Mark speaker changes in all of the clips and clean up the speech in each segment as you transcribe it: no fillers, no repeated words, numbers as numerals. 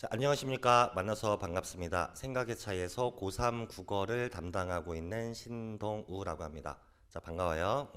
Speaker 1: 자, 안녕하십니까. 만나서 반갑습니다. 생각의 차이에서 고3 국어를 담당하고 있는 신동우라고 합니다. 자, 반가워요.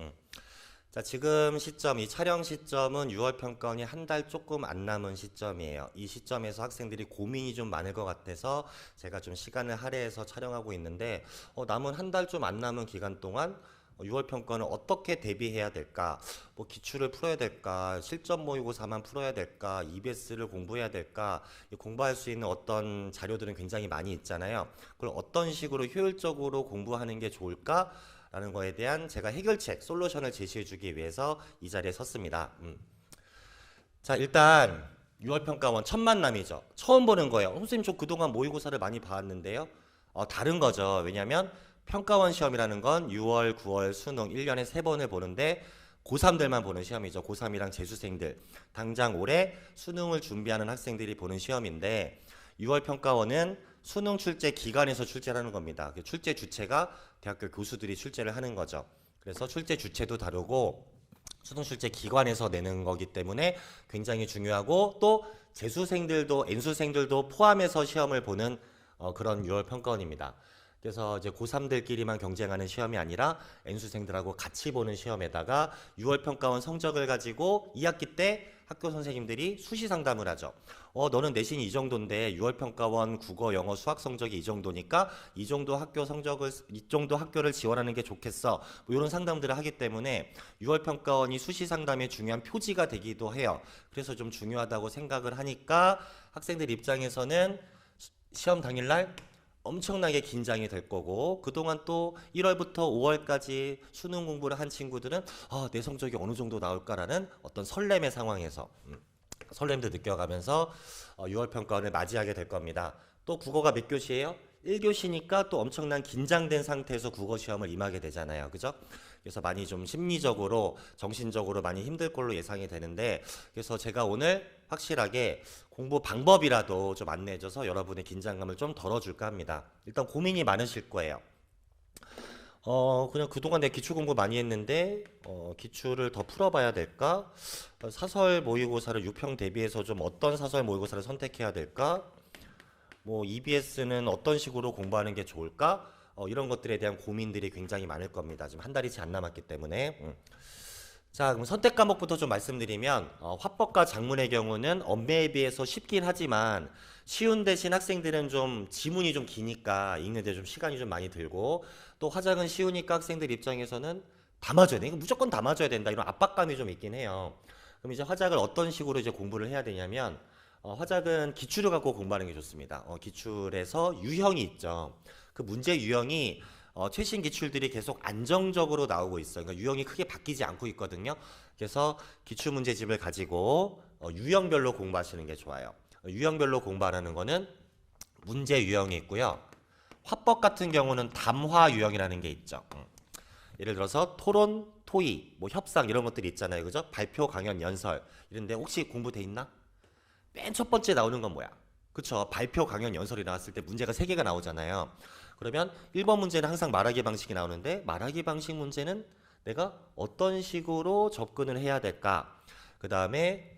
Speaker 1: 자, 지금 시점, 이 촬영 시점은 6월 평가원이 한 달 조금 안 남은 시점이에요. 이 시점에서 학생들이 고민이 좀 많을 것 같아서 제가 좀 시간을 할애해서 촬영하고 있는데, 남은 한 달 좀 안 남은 기간 동안 6월 평가는 어떻게 대비해야 될까? 뭐 기출을 풀어야 될까? 실전 모의고사만 풀어야 될까? EBS를 공부해야 될까? 공부할 수 있는 어떤 자료들은 굉장히 많이 있잖아요. 그걸 어떤 식으로 효율적으로 공부하는 게 좋을까? 라는 거에 대한 제가 해결책, 솔루션을 제시해 주기 위해서 이 자리에 섰습니다. 자, 일단 6월 평가원 첫 만남이죠. 처음 보는 거예요. 선생님, 저 그동안 모의고사를 많이 봐왔는데요. 다른 거죠. 왜냐하면 평가원 시험이라는 건 6월, 9월 수능 1년에 3번을 보는데 고3들만 보는 시험이죠. 고3이랑 재수생들. 당장 올해 수능을 준비하는 학생들이 보는 시험인데 6월 평가원은 수능 출제 기관에서 출제를 하는 겁니다. 그 출제 주체가 대학교 교수들이 출제를 하는 거죠. 그래서 출제 주체도 다르고 수능 출제 기관에서 내는 거기 때문에 굉장히 중요하고, 또 재수생들도 N수생들도 포함해서 시험을 보는 그런 6월 평가원입니다. 그래서 이제 고3들끼리만 경쟁하는 시험이 아니라 N수생들하고 같이 보는 시험에다가 6월 평가원 성적을 가지고 2학기 때 학교 선생님들이 수시 상담을 하죠. 너는 내신이 이 정도인데 6월 평가원 국어, 영어, 수학 성적이 이 정도니까 이 정도 학교를 지원하는 게 좋겠어. 뭐 이런 상담들을 하기 때문에 6월 평가원이 수시 상담의 중요한 표지가 되기도 해요. 그래서 좀 중요하다고 생각을 하니까 학생들 입장에서는 시험 당일날 엄청나게 긴장이 될 거고, 그동안 또 1월부터 5월까지 수능 공부를 한 친구들은 내 성적이 어느 정도 나올까라는 어떤 설렘의 상황에서 설렘도 느껴가면서 6월 평가원을 맞이하게 될 겁니다. 또 국어가 몇 교시예요? 1교시니까 또 엄청난 긴장된 상태에서 국어 시험을 임하게 되잖아요. 그죠? 그래서 많이 좀 심리적으로, 정신적으로 많이 힘들 걸로 예상이 되는데, 그래서 제가 오늘 확실하게 공부 방법이라도 좀 안내해줘서 여러분의 긴장감을 좀 덜어줄까 합니다. 일단 고민이 많으실 거예요. 그냥 그동안 내 기출 공부 많이 했는데, 기출을 더 풀어봐야 될까? 사설 모의고사를 유평 대비해서 좀 어떤 사설 모의고사를 선택해야 될까? 뭐 EBS는 어떤 식으로 공부하는 게 좋을까? 이런 것들에 대한 고민들이 굉장히 많을 겁니다. 지금 한 달이 채 안 남았기 때문에. 자, 그럼 선택 과목부터 좀 말씀드리면, 화법과 작문의 경우는 언매에 비해서 쉽긴 하지만 쉬운 대신 학생들은 좀 지문이 좀 기니까 읽는데 좀 시간이 좀 많이 들고, 또 화작은 쉬우니까 학생들 입장에서는 다 맞아야 돼. 이거 무조건 다 맞아야 된다. 이런 압박감이 좀 있긴 해요. 그럼 이제 화작을 어떤 식으로 이제 공부를 해야 되냐면, 화작은 기출을 갖고 공부하는 게 좋습니다. 기출에서 유형이 있죠. 그 문제 유형이 최신 기출들이 계속 안정적으로 나오고 있어요. 그러니까 유형이 크게 바뀌지 않고 있거든요. 그래서 기출 문제집을 가지고 유형별로 공부하시는 게 좋아요. 유형별로 공부하는 거는 문제 유형이 있고요. 화법 같은 경우는 담화 유형이라는 게 있죠. 예를 들어서 토론, 토의, 뭐 협상 이런 것들이 있잖아요. 그죠? 발표, 강연, 연설. 이런데 혹시 공부돼 있나? 맨 첫 번째 나오는 건 뭐야? 그쵸? 발표, 강연, 연설이 나왔을 때 문제가 3개가 나오잖아요. 그러면 1번 문제는 항상 말하기 방식이 나오는데, 말하기 방식 문제는 내가 어떤 식으로 접근을 해야 될까? 그 다음에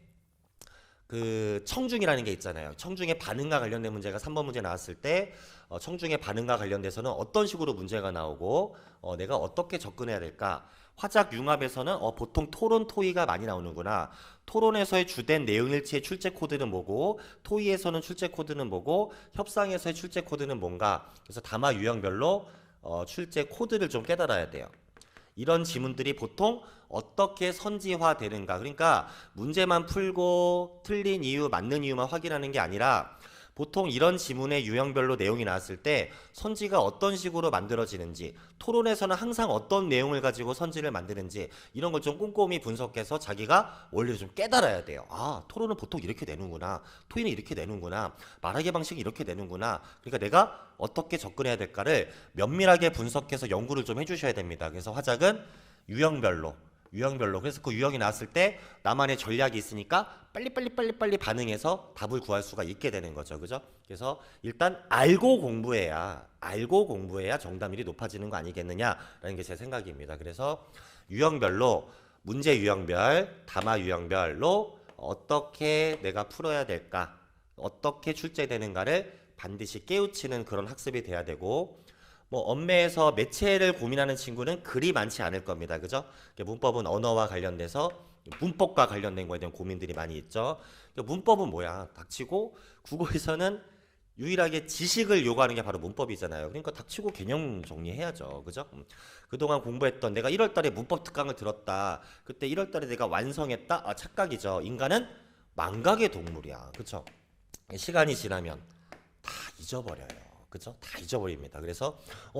Speaker 1: 그 청중이라는 게 있잖아요. 청중의 반응과 관련된 문제가 3번 문제 나왔을 때 청중의 반응과 관련돼서는 어떤 식으로 문제가 나오고 내가 어떻게 접근해야 될까? 화작 융합에서는 보통 토론 토의가 많이 나오는구나. 토론에서의 주된 내용일치의 출제 코드는 뭐고, 토의에서는 출제 코드는 뭐고, 협상에서의 출제 코드는 뭔가. 그래서 담화 유형별로 출제 코드를 좀 깨달아야 돼요. 이런 지문들이 보통 어떻게 선지화되는가. 그러니까 문제만 풀고 틀린 이유, 맞는 이유만 확인하는 게 아니라, 보통 이런 지문의 유형별로 내용이 나왔을 때 선지가 어떤 식으로 만들어지는지, 토론에서는 항상 어떤 내용을 가지고 선지를 만드는지, 이런 걸 좀 꼼꼼히 분석해서 자기가 원리를 좀 깨달아야 돼요. 토론은 보통 이렇게 내는구나. 토의는 이렇게 내는구나. 말하기 방식이 이렇게 내는구나. 그러니까 내가 어떻게 접근해야 될까를 면밀하게 분석해서 연구를 좀 해주셔야 됩니다. 그래서 화작은 유형별로. 그래서 그 유형이 나왔을 때 나만의 전략이 있으니까 빨리 반응해서 답을 구할 수가 있게 되는 거죠. 그죠? 그래서 일단 알고 공부해야 정답률이 높아지는 거 아니겠느냐라는 게 제 생각입니다. 그래서 유형별로, 문제 유형별, 담화 유형별로 어떻게 내가 풀어야 될까? 어떻게 출제되는가를 반드시 깨우치는 그런 학습이 돼야 되고, 뭐 언매에서 매체를 고민하는 친구는 그리 많지 않을 겁니다. 그죠? 문법은 언어와 관련돼서 문법과 관련된 거에 대한 고민들이 많이 있죠. 문법은 뭐야? 닥치고 국어에서는 유일하게 지식을 요구하는 게 바로 문법이잖아요. 그러니까 닥치고 개념 정리해야죠. 그죠? 그동안 공부했던 내가 1월 달에 문법 특강을 들었다. 그때 1월 달에 내가 완성했다. 아, 착각이죠. 인간은 망각의 동물이야. 그쵸? 시간이 지나면 다 잊어버려요. 그죠? 다 잊어버립니다. 그래서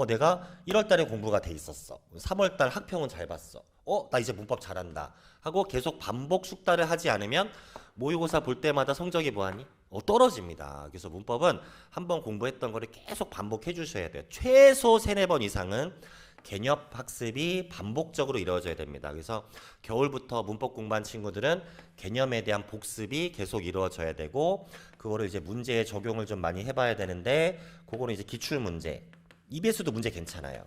Speaker 1: 내가 1월 달에 공부가 돼 있었어. 3월 달 학평은 잘 봤어. 나 이제 문법 잘한다. 하고 계속 반복 숙달을 하지 않으면 모의고사 볼 때마다 성적이 뭐하니? 떨어집니다. 그래서 문법은 한번 공부했던 거를 계속 반복해 주셔야 돼요. 최소 3, 4번 이상은 개념 학습이 반복적으로 이루어져야 됩니다. 그래서 겨울부터 문법 공부한 친구들은 개념에 대한 복습이 계속 이루어져야 되고, 그거를 이제 문제에 적용을 좀 많이 해봐야 되는데, 그거는 이제 기출 문제. EBS도 문제 괜찮아요.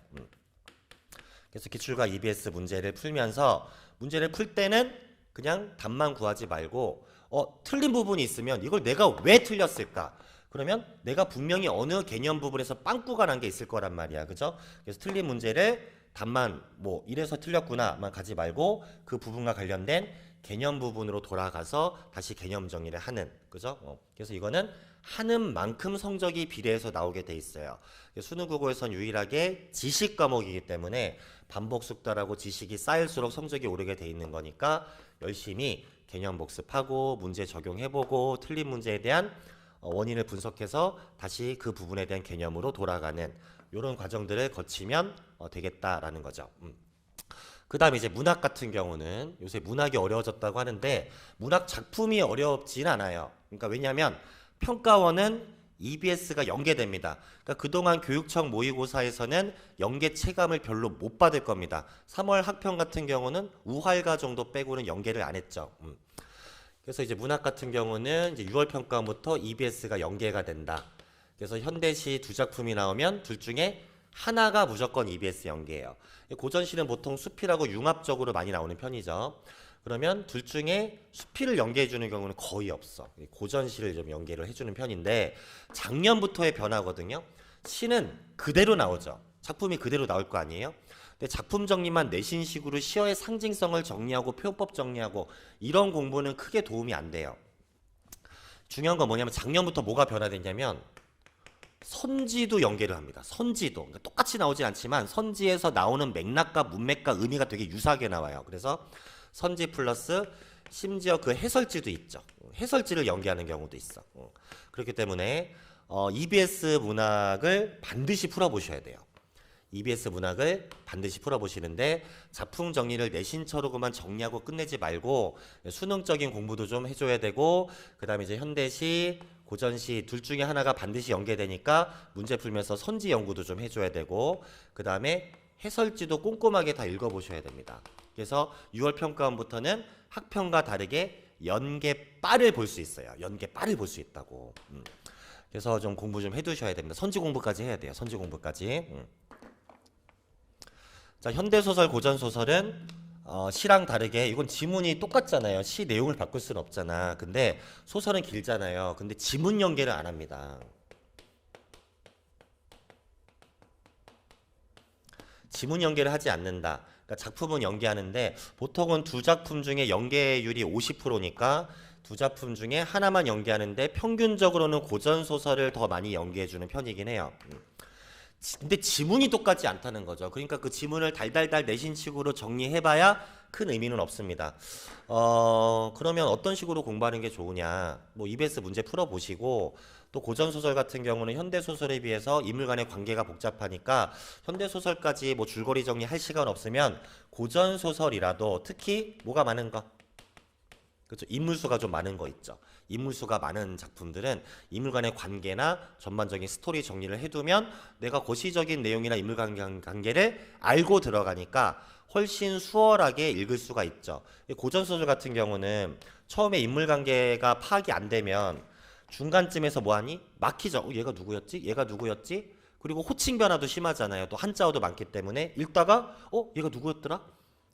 Speaker 1: 그래서 기출과 EBS 문제를 풀면서, 문제를 풀 때는 그냥 답만 구하지 말고 틀린 부분이 있으면 이걸 내가 왜 틀렸을까? 그러면 내가 분명히 어느 개념 부분에서 빵꾸가 난 게 있을 거란 말이야. 그죠? 그래서 틀린 문제를 답만 뭐 이래서 틀렸구나만 가지 말고 그 부분과 관련된 개념 부분으로 돌아가서 다시 개념 정리를 하는. 그죠? 그래서 이거는 하는 만큼 성적이 비례해서 나오게 돼 있어요. 수능 국어에선 유일하게 지식 과목이기 때문에 반복 숙달하고 지식이 쌓일수록 성적이 오르게 돼 있는 거니까 열심히 개념 복습하고 문제 적용해보고 틀린 문제에 대한 원인을 분석해서 다시 그 부분에 대한 개념으로 돌아가는 이런 과정들을 거치면 되겠다라는 거죠. 그 다음에 이제 문학 같은 경우는 요새 문학이 어려워졌다고 하는데 문학 작품이 어렵진 않아요. 그러니까 왜냐하면 평가원은 EBS가 연계됩니다. 그러니까 그동안 교육청 모의고사에서는 연계 체감을 별로 못 받을 겁니다. 3월 학평 같은 경우는 우활가 정도 빼고는 연계를 안 했죠. 그래서 이제 문학 같은 경우는 이제 6월 평가부터 EBS가 연계가 된다. 그래서 현대시 2작품이 나오면 둘 중에 하나가 무조건 EBS 연계예요. 고전시는 보통 수필하고 융합적으로 많이 나오는 편이죠. 그러면 둘 중에 수필을 연계해 주는 경우는 거의 없어. 고전시를 좀 연계를 해주는 편인데 작년부터의 변화거든요. 시는 그대로 나오죠. 작품이 그대로 나올 거 아니에요. 근데 작품 정리만 내신식으로 시어의 상징성을 정리하고 표현법 정리하고 이런 공부는 크게 도움이 안 돼요. 중요한 건 뭐냐면 작년부터 뭐가 변화됐냐면 선지도 연계를 합니다. 선지도. 그러니까 똑같이 나오진 않지만 선지에서 나오는 맥락과 문맥과 의미가 되게 유사하게 나와요. 그래서 선지 플러스 심지어 그 해설지도 있죠. 해설지를 연계하는 경우도 있어. 그렇기 때문에 EBS 문학을 반드시 풀어보셔야 돼요. EBS 문학을 반드시 풀어보시는데 작품 정리를 내신처로만 정리하고 끝내지 말고 수능적인 공부도 좀 해줘야 되고, 그 다음에 이제 현대시, 고전시 둘 중에 하나가 반드시 연계되니까 문제 풀면서 선지 연구도 좀 해줘야 되고, 그 다음에 해설지도 꼼꼼하게 다 읽어보셔야 됩니다. 그래서 6월 평가원부터는 학평과 다르게 연계빠를 볼 수 있어요. 연계빠를 볼 수 있다고. 그래서 좀 공부 좀 해두셔야 됩니다. 선지 공부까지 해야 돼요. 선지 공부까지. 자, 현대소설, 고전소설은 시랑 다르게 이건 지문이 똑같잖아요. 시 내용을 바꿀 수는 없잖아. 근데 소설은 길잖아요. 근데 지문 연계를 안 합니다. 지문 연계를 하지 않는다. 그러니까 작품은 연계하는데 보통은 두 작품 중에 연계율이 50%니까 두 작품 중에 하나만 연계하는데 평균적으로는 고전소설을 더 많이 연계해주는 편이긴 해요. 근데 지문이 똑같지 않다는 거죠. 그러니까 그 지문을 달달달 내신식으로 정리해봐야 큰 의미는 없습니다. 그러면 어떤 식으로 공부하는 게 좋으냐? 뭐 EBS 문제 풀어보시고, 또 고전소설 같은 경우는 현대소설에 비해서 인물 간의 관계가 복잡하니까 현대소설까지 뭐 줄거리 정리할 시간 없으면 고전소설이라도 특히 뭐가 많은 거? 그렇죠. 인물수가 좀 많은 거 있죠. 인물수가 많은 작품들은 인물 간의 관계나 전반적인 스토리 정리를 해두면 내가 고시적인 내용이나 인물 관계를 알고 들어가니까 훨씬 수월하게 읽을 수가 있죠. 고전소설 같은 경우는 처음에 인물 관계가 파악이 안 되면 중간쯤에서 뭐하니? 막히죠. 얘가 누구였지? 얘가 누구였지? 그리고 호칭 변화도 심하잖아요. 또 한자어도 많기 때문에 읽다가 얘가 누구였더라?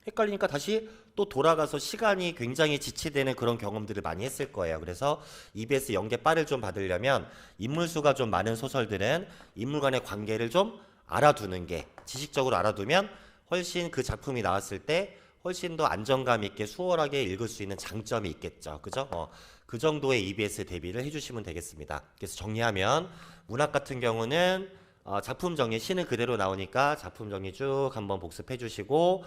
Speaker 1: 헷갈리니까 다시 또 돌아가서 시간이 굉장히 지체되는 그런 경험들을 많이 했을 거예요. 그래서 EBS 연계빨을 좀 받으려면 인물수가 좀 많은 소설들은 인물 간의 관계를 좀 알아두는 게, 지식적으로 알아두면 훨씬 그 작품이 나왔을 때 훨씬 더 안정감 있게 수월하게 읽을 수 있는 장점이 있겠죠. 그죠? 그 정도의 EBS 대비를 해주시면 되겠습니다. 그래서 정리하면 문학 같은 경우는 작품 정리, 시는 그대로 나오니까 작품 정리 쭉 한번 복습해 주시고,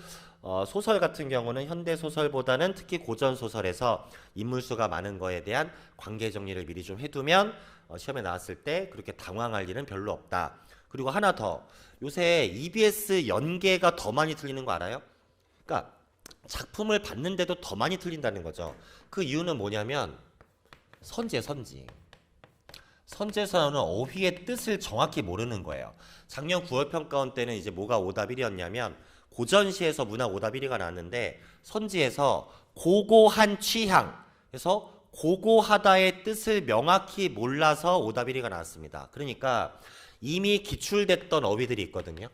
Speaker 1: 소설 같은 경우는 현대 소설보다는 특히 고전 소설에서 인물수가 많은 거에 대한 관계 정리를 미리 좀 해두면 시험에 나왔을 때 그렇게 당황할 일은 별로 없다. 그리고 하나 더, 요새 EBS 연계가 더 많이 틀리는 거 알아요? 그러니까 작품을 봤는데도 더 많이 틀린다는 거죠. 그 이유는 뭐냐면 선지. 선제서는 어휘의 뜻을 정확히 모르는 거예요. 작년 9월 평가원 때는 이제 뭐가 오답 1위였냐면 고전시에서 문학 오답 1위가 나왔는데 선지에서 고고한 취향, 그래서 고고하다의 뜻을 명확히 몰라서 오답 1위가 나왔습니다. 그러니까 이미 기출됐던 어휘들이 있거든요.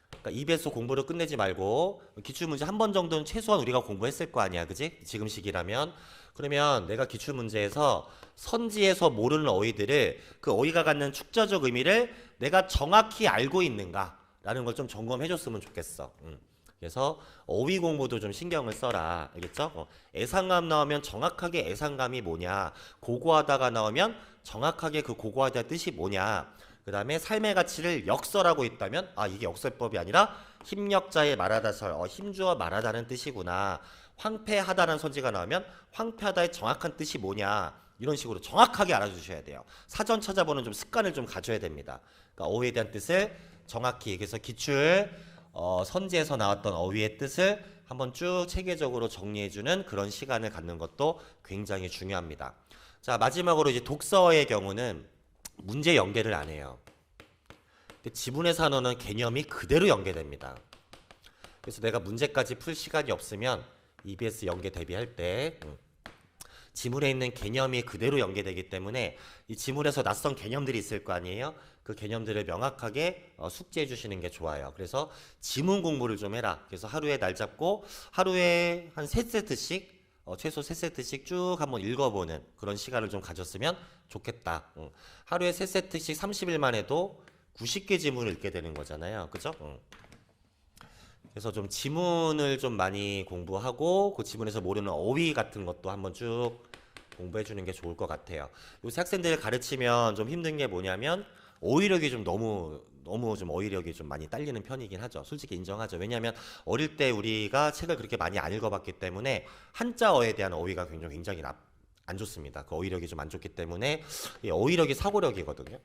Speaker 1: 그러니까 EBS 공부를 끝내지 말고 기출문제 한 번 정도는 최소한 우리가 공부했을 거 아니야, 그지? 지금 시기라면. 그러면 내가 기출문제에서 선지에서 모르는 어휘들을, 그 어휘가 갖는 축자적 의미를 내가 정확히 알고 있는가 라는 걸 좀 점검해 줬으면 좋겠어. 그래서 어휘 공부도 좀 신경을 써라. 알겠죠? 애상감 나오면 정확하게 애상감이 뭐냐, 고고하다가 나오면 정확하게 그 고고하다의 뜻이 뭐냐, 그 다음에 삶의 가치를 역설하고 있다면 이게 역설법이 아니라 힘력자의 말하다설, 힘주어 말하다는 뜻이구나. 황폐하다는 선지가 나오면 황폐하다의 정확한 뜻이 뭐냐, 이런 식으로 정확하게 알아주셔야 돼요. 사전 찾아보는 좀 습관을 좀 가져야 됩니다. 그러니까 어휘에 대한 뜻을 정확히, 그래서 기출 선지에서 나왔던 어휘의 뜻을 한번 쭉 체계적으로 정리해주는 그런 시간을 갖는 것도 굉장히 중요합니다. 자, 마지막으로 이제 독서의 경우는 문제 연계를 안 해요. 근데 지문의 산어는 개념이 그대로 연계됩니다. 그래서 내가 문제까지 풀 시간이 없으면 EBS 연계 대비할 때 지문에 있는 개념이 그대로 연계되기 때문에 이 지문에서 낯선 개념들이 있을 거 아니에요? 그 개념들을 명확하게 숙지해 주시는 게 좋아요. 그래서 지문 공부를 좀 해라. 그래서 하루에 날 잡고 하루에 한 3세트씩 최소 3세트씩 쭉 한번 읽어보는 그런 시간을 좀 가졌으면 좋겠다. 하루에 3세트씩 30일만 해도 90개 지문을 읽게 되는 거잖아요. 그죠? 그래서 좀 지문을 좀 많이 공부하고 그 지문에서 모르는 어휘 같은 것도 한번 쭉 공부해 주는 게 좋을 것 같아요. 요새 학생들 가르치면 좀 힘든 게 뭐냐면 어휘력이 좀 너무 좀 어휘력이 좀 많이 딸리는 편이긴 하죠. 솔직히 인정하죠. 왜냐하면 어릴 때 우리가 책을 그렇게 많이 안 읽어봤기 때문에 한자어에 대한 어휘가 굉장히 안 좋습니다. 그 어휘력이 좀 안 좋기 때문에 이 어휘력이 사고력이거든요.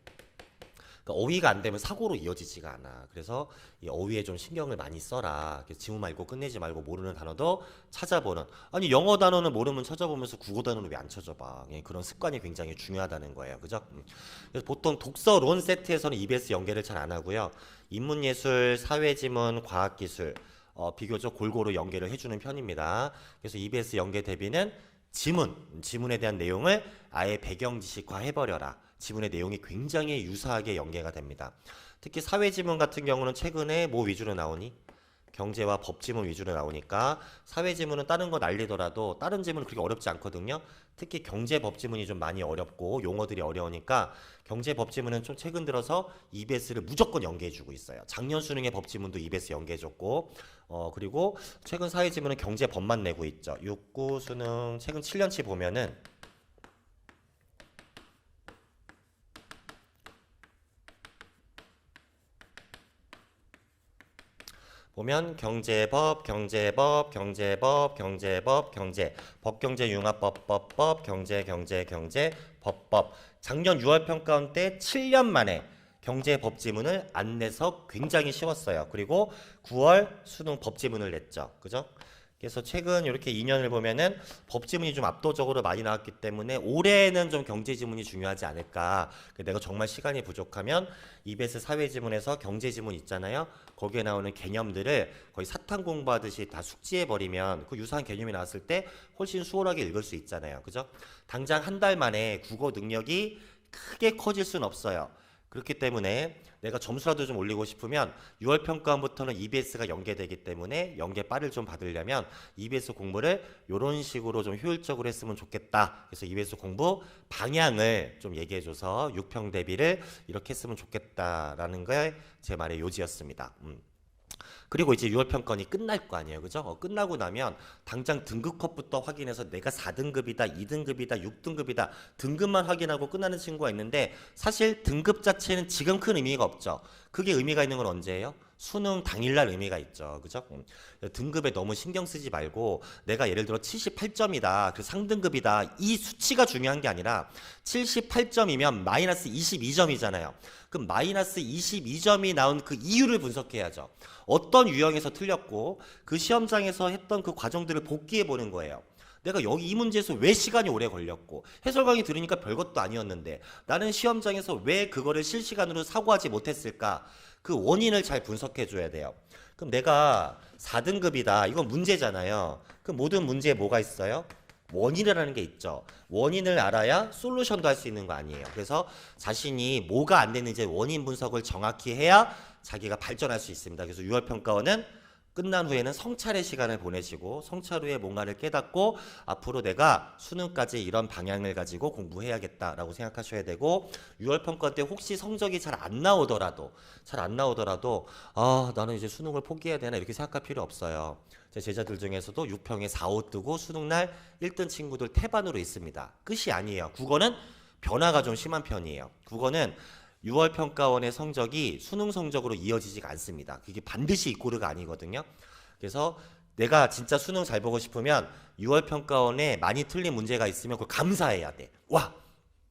Speaker 1: 그러니까 어휘가 안 되면 사고로 이어지지가 않아. 그래서 이 어휘에 좀 신경을 많이 써라. 지문 말고 끝내지 말고 모르는 단어도 찾아보는. 아니 영어 단어는 모르면 찾아보면서 국어 단어는 왜 안 찾아봐? 그런 습관이 굉장히 중요하다는 거예요. 그죠? 그래서 보통 독서론 세트에서는 EBS 연계를 잘 안 하고요. 인문예술, 사회지문, 과학기술 비교적 골고루 연계를 해주는 편입니다. 그래서 EBS 연계 대비는 지문에 대한 내용을 아예 배경 지식화 해버려라. 지문의 내용이 굉장히 유사하게 연계가 됩니다. 특히 사회지문 같은 경우는 최근에 뭐 위주로 나오니? 경제와 법지문 위주로 나오니까 사회지문은 다른 거 날리더라도 다른 지문은 그렇게 어렵지 않거든요. 특히 경제법지문이 좀 많이 어렵고 용어들이 어려우니까 경제법지문은 좀 최근 들어서 EBS를 무조건 연계해주고 있어요. 작년 수능의 법지문도 EBS 연계해줬고 그리고 최근 사회지문은 경제법만 내고 있죠. 6, 9 수능 최근 7년치 보면은 경제법, 법경제융합법, 법법. 작년 6월 평가원 때 7년 만에 경제법지문을 안 내서 굉장히 쉬웠어요. 그리고 9월 수능 법지문을 냈죠. 그죠? 그래서 최근 이렇게 2년을 보면은 법지문이 좀 압도적으로 많이 나왔기 때문에 올해는 좀 경제지문이 중요하지 않을까. 내가 정말 시간이 부족하면 EBS 사회지문에서 경제지문 있잖아요. 거기에 나오는 개념들을 거의 사탐 공부하듯이 다 숙지해버리면 그 유사한 개념이 나왔을 때 훨씬 수월하게 읽을 수 있잖아요. 그죠? 당장 한 달 만에 국어 능력이 크게 커질 수는 없어요. 그렇기 때문에 내가 점수라도 좀 올리고 싶으면 6월 평가원부터는 EBS가 연계되기 때문에 연계 빠를 좀 받으려면 EBS 공부를 이런 식으로 좀 효율적으로 했으면 좋겠다. 그래서 EBS 공부 방향을 좀 얘기해줘서 6평 대비를 이렇게 했으면 좋겠다라는 게 제 말의 요지였습니다. 그리고 이제 6월 평가원이 끝날 거 아니에요. 그죠? 끝나고 나면 당장 등급컷부터 확인해서 내가 4등급이다, 2등급이다, 6등급이다 등급만 확인하고 끝나는 친구가 있는데 사실 등급 자체는 지금 큰 의미가 없죠. 그게 의미가 있는 건 언제예요? 수능 당일날 의미가 있죠. 그죠? 등급에 너무 신경 쓰지 말고 내가 예를 들어 78점이다. 그 상등급이다. 이 수치가 중요한 게 아니라 78점이면 마이너스 22점이잖아요. 그럼 마이너스 22점이 나온 그 이유를 분석해야죠. 어떤 유형에서 틀렸고 그 시험장에서 했던 그 과정들을 복기해 보는 거예요. 내가 여기 이 문제에서 왜 시간이 오래 걸렸고 해설 강의 들으니까 별것도 아니었는데 나는 시험장에서 왜 그거를 실시간으로 사고하지 못했을까? 그 원인을 잘 분석해 줘야 돼요. 그럼 내가 4등급이다. 이건 문제잖아요. 그 모든 문제에 뭐가 있어요? 원인이라는 게 있죠. 원인을 알아야 솔루션도 할 수 있는 거 아니에요. 그래서 자신이 뭐가 안 됐는지 원인 분석을 정확히 해야 자기가 발전할 수 있습니다. 그래서 6월 평가원은 끝난 후에는 성찰의 시간을 보내시고 성찰 후에 뭔가를 깨닫고 앞으로 내가 수능까지 이런 방향을 가지고 공부해야겠다라고 생각하셔야 되고 6월 평가 때 혹시 성적이 잘 안 나오더라도 아 나는 이제 수능을 포기해야 되나 이렇게 생각할 필요 없어요. 제 제자들 중에서도 6평에 4, 5 뜨고 수능날 1등 친구들 태반으로 있습니다. 끝이 아니에요. 국어는 변화가 좀 심한 편이에요. 국어는 6월 평가원의 성적이 수능 성적으로 이어지지가 않습니다. 그게 반드시 이꼬르가 아니거든요. 그래서 내가 진짜 수능 잘 보고 싶으면 6월 평가원에 많이 틀린 문제가 있으면 그걸 감사해야 돼. 와,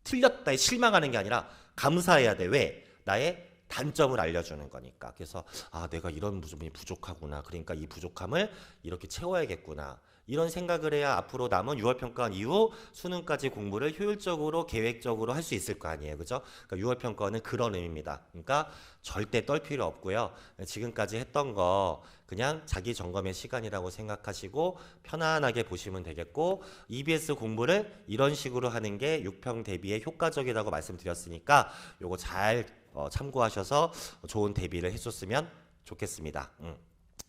Speaker 1: 틀렸다에 실망하는 게 아니라 감사해야 돼. 왜? 나의 단점을 알려주는 거니까. 그래서 아 내가 이런 부분이 부족하구나. 그러니까 이 부족함을 이렇게 채워야겠구나. 이런 생각을 해야 앞으로 남은 6월 평가원 이후 수능까지 공부를 효율적으로 계획적으로 할 수 있을 거 아니에요. 그죠? 그러니까 6월 평가원은 그런 의미입니다. 그러니까 절대 떨 필요 없고요. 지금까지 했던 거 그냥 자기 점검의 시간이라고 생각하시고 편안하게 보시면 되겠고 EBS 공부를 이런 식으로 하는 게 6평 대비에 효과적이라고 말씀드렸으니까 요거 잘 참고하셔서 좋은 대비를 해줬으면 좋겠습니다.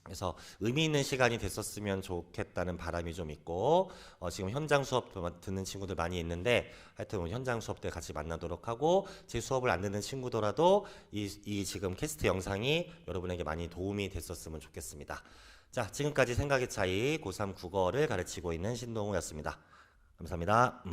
Speaker 1: 그래서 의미 있는 시간이 됐었으면 좋겠다는 바람이 좀 있고 지금 현장 수업 듣는 친구들 많이 있는데 하여튼 오늘 현장 수업 때 같이 만나도록 하고 제 수업을 안 듣는 친구더라도 이 지금 캐스트 영상이 여러분에게 많이 도움이 됐었으면 좋겠습니다. 자, 지금까지 생각의 차이 고3 국어를 가르치고 있는 신동우였습니다. 감사합니다.